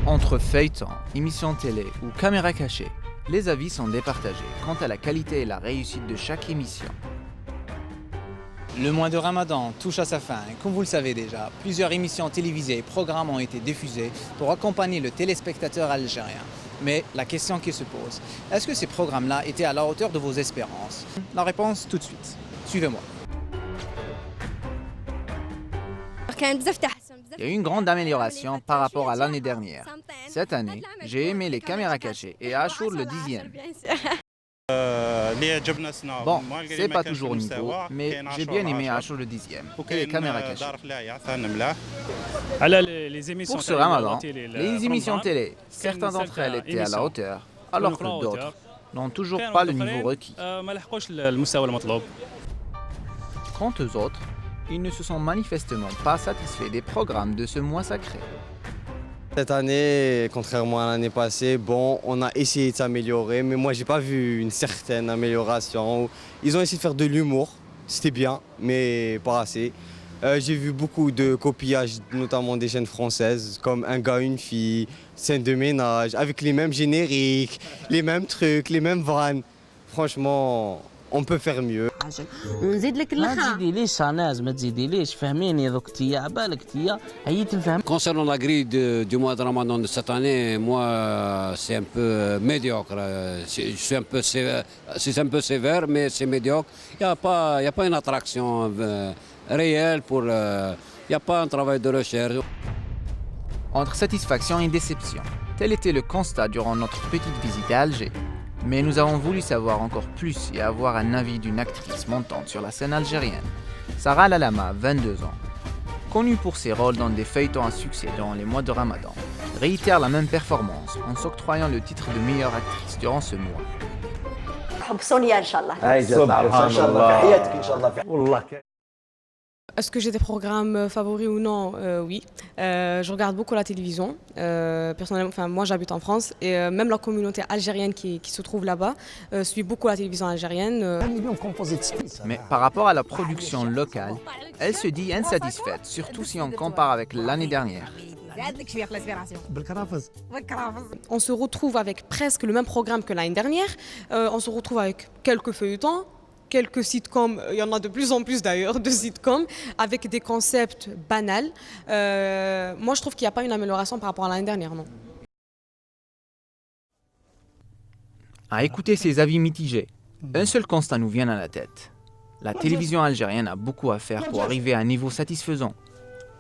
Entre feuilleton, émissions télé ou caméra cachée, les avis sont départagés quant à la qualité et la réussite de chaque émission. Le mois de Ramadan touche à sa fin et comme vous le savez déjà, plusieurs émissions télévisées et programmes ont été diffusés pour accompagner le téléspectateur algérien. Mais la question qui se pose, est-ce que ces programmes-là étaient à la hauteur de vos espérances? La réponse tout de suite. Suivez-moi. Il y a eu une grande amélioration par rapport à l'année dernière. Cette année, j'ai aimé les caméras cachées et Achour le 10e. Bon, c'est pas toujours niveau, mais j'ai bien aimé Achour le 10e et les caméras cachées. Pour ce Ramadan, les émissions télé, certaines d'entre elles étaient à la hauteur, alors que d'autres n'ont toujours pas le niveau requis. Quant aux autres, ils ne se sont manifestement pas satisfaits des programmes de ce mois sacré. Cette année, contrairement à l'année passée, bon, on a essayé de s'améliorer, mais moi j'ai pas vu une certaine amélioration. Ils ont essayé de faire de l'humour, c'était bien, mais pas assez. J'ai vu beaucoup de copillages, notamment des chaînes françaises, comme Un gars, une fille, scène de ménage, avec les mêmes génériques, les mêmes trucs, les mêmes vannes. Franchement, on peut faire mieux. Concernant la grille du mois de Ramadan de cette année, moi c'est un peu médiocre. C'est un peu sévère, mais c'est médiocre. Il n'y a pas une attraction réelle, il n'y a pas un travail de recherche. Entre satisfaction et déception, tel était le constat durant notre petite visite à Alger. Mais nous avons voulu savoir encore plus et avoir un avis d'une actrice montante sur la scène algérienne. Sarah Lalama, 22 ans, connue pour ses rôles dans des feuilletons à succès durant les mois de Ramadan, réitère la même performance en s'octroyant le titre de meilleure actrice durant ce mois. Est-ce que j'ai des programmes favoris ou non? Oui. Je regarde beaucoup la télévision. Personnellement, moi j'habite en France et même la communauté algérienne qui se trouve là-bas suit beaucoup la télévision algérienne. Mais par rapport à la production locale, elle se dit insatisfaite, surtout si on compare avec l'année dernière. On se retrouve avec presque le même programme que l'année dernière. On se retrouve avec quelques feuilletons, quelques sitcoms, il y en a de plus en plus d'ailleurs, de sitcoms, avec des concepts banals. Moi, je trouve qu'il n'y a pas une amélioration par rapport à l'année dernière, non. À écouter ces avis mitigés, un seul constat nous vient à la tête. La télévision algérienne a beaucoup à faire pour arriver à un niveau satisfaisant.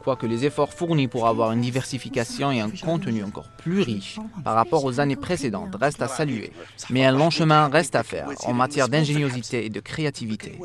Quoique les efforts fournis pour avoir une diversification et un contenu encore plus riche par rapport aux années précédentes restent à saluer. Mais un long chemin reste à faire en matière d'ingéniosité et de créativité.